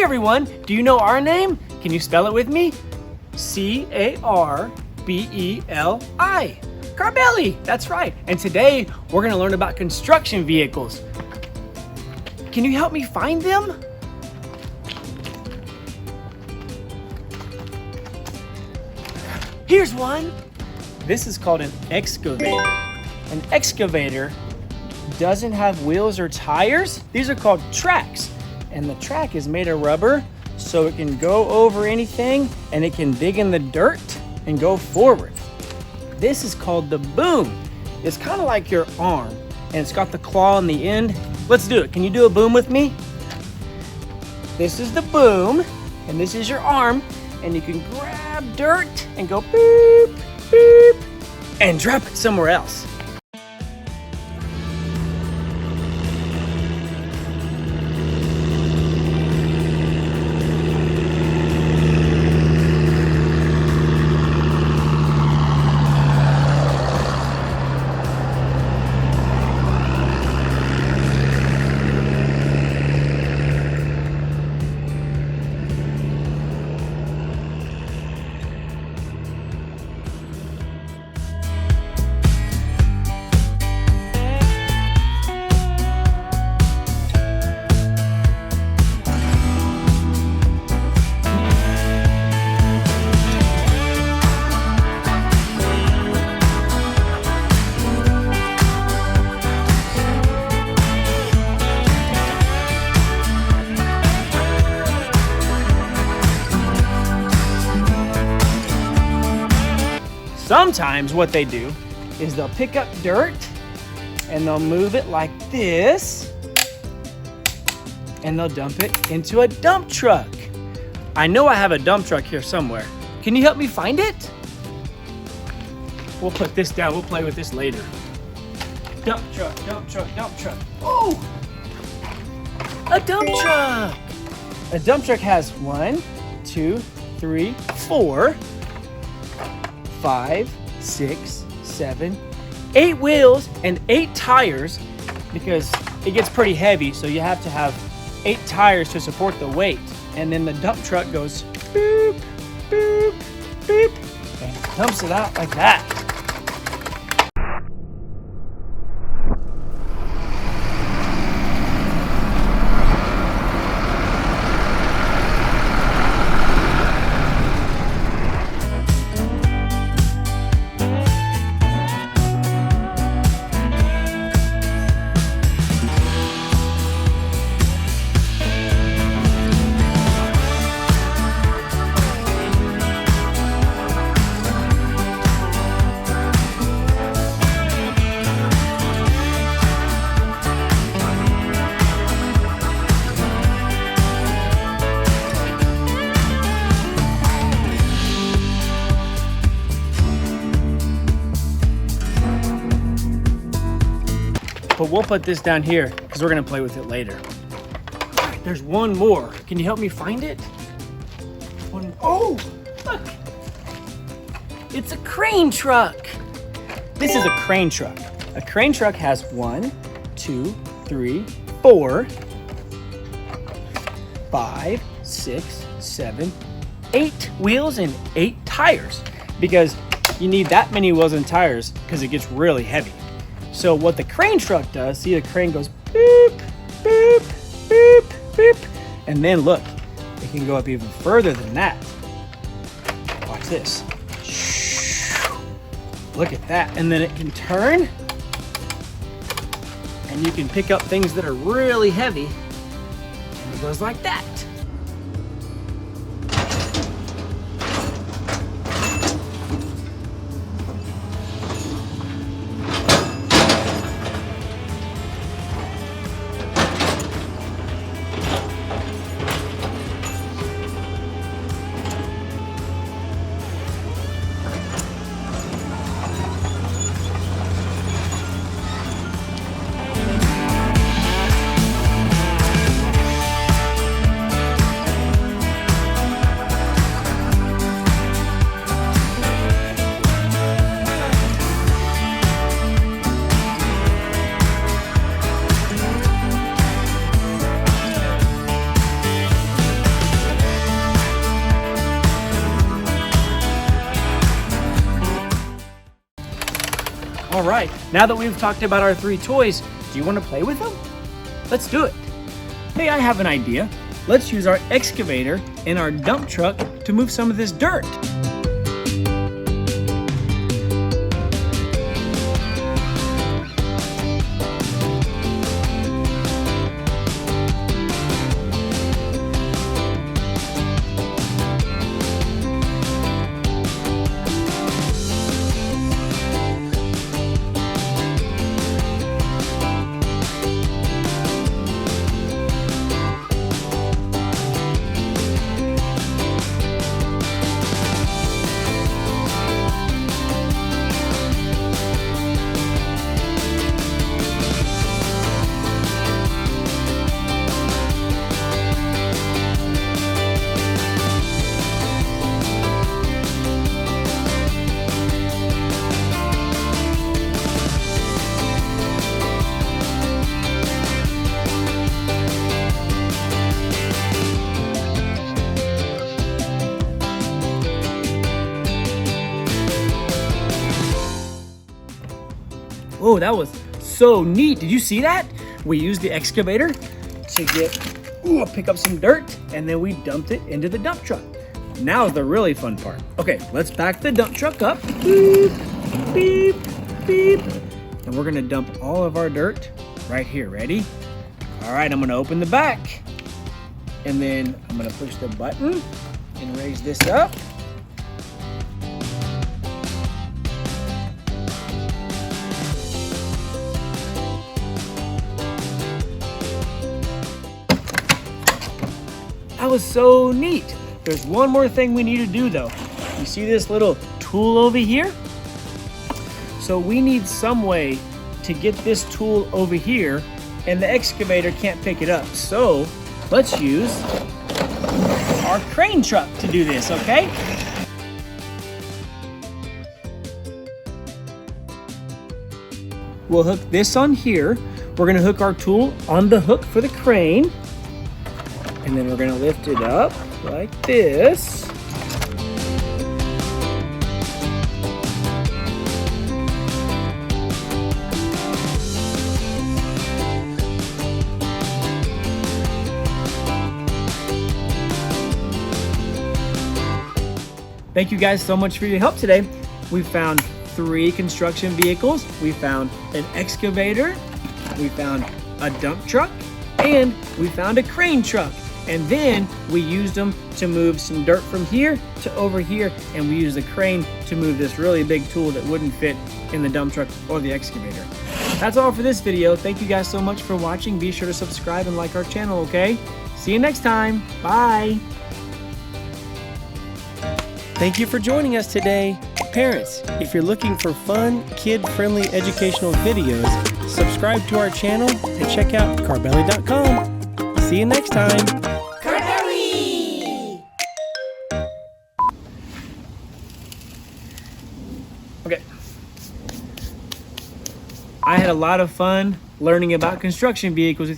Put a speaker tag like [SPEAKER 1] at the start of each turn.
[SPEAKER 1] everyone, do you know our name? Can you spell it with me? C-A-R-B-E-L-I. Carbeli, that's right. And today we're gonna learn about construction vehicles. Can you help me find them? Here's one. This is called an excavator. An excavator doesn't have wheels or tires. These are called tracks. And the track is made of rubber, so it can go over anything and it can dig in the dirt and go forward. This is called the boom. It's kind of like your arm and it's got the claw on the end. Let's do it. Can you do a boom with me? This is the boom and this is your arm, and you can grab dirt and go boop, boop, and drop it somewhere else. Sometimes what they do is they'll pick up dirt and they'll move it like this and they'll dump it into a dump truck. I know I have a dump truck here somewhere. Can you help me find it? We'll put this down, we'll play with this later. Dump truck, dump truck, dump truck. Oh, a dump truck. A dump truck has 1, 2, 3, 4, 5, 6, 7, 8 wheels and 8 tires, because it gets pretty heavy, so you have to have 8 tires to support the weight. And then the dump truck goes boop, boop, boop, and dumps it out like that. But we'll put this down here because we're gonna play with it later. All right, there's one more. Can you help me find it? Oh, look. It's a crane truck. This is a crane truck. A crane truck has 1, 2, 3, 4, 5, 6, 7, 8 wheels and 8 tires, because you need that many wheels and tires because it gets really heavy. So what the crane truck does, see the crane goes boop, boop, boop, boop, and then look, it can go up even further than that. Watch this. Look at that. And then it can turn, and you can pick up things that are really heavy, and it goes like that. All right, now that we've talked about our 3 toys, do you want to play with them? Let's do it. Hey, I have an idea. Let's use our excavator and our dump truck to move some of this dirt. Oh, that was so neat. Did you see that? We used the excavator to pick up some dirt, and then we dumped it into the dump truck. Now's the really fun part. Okay, let's back the dump truck up. Beep, beep, beep. And we're gonna dump all of our dirt right here. Ready? All right, I'm gonna open the back. And then I'm gonna push the button and raise this up. That was so neat. There's one more thing we need to do though. You see this little tool over here? So we need some way to get this tool over here, and the excavator can't pick it up. So let's use our crane truck to do this, okay? We'll hook this on here. We're gonna hook our tool on the hook for the crane. And then we're gonna lift it up like this. Thank you guys so much for your help today. We found 3 construction vehicles. We found an excavator. We found a dump truck. And we found a crane truck. And then we used them to move some dirt from here to over here, and we used the crane to move this really big tool that wouldn't fit in the dump truck or the excavator. That's all for this video. Thank you guys so much for watching. Be sure to subscribe and like our channel, okay? See you next time. Bye. Thank you for joining us today. Parents, if you're looking for fun, kid-friendly educational videos, subscribe to our channel and check out Carbeli.com. See you next time.
[SPEAKER 2] Carbeli!
[SPEAKER 1] Okay. I had a lot of fun learning about construction vehicles.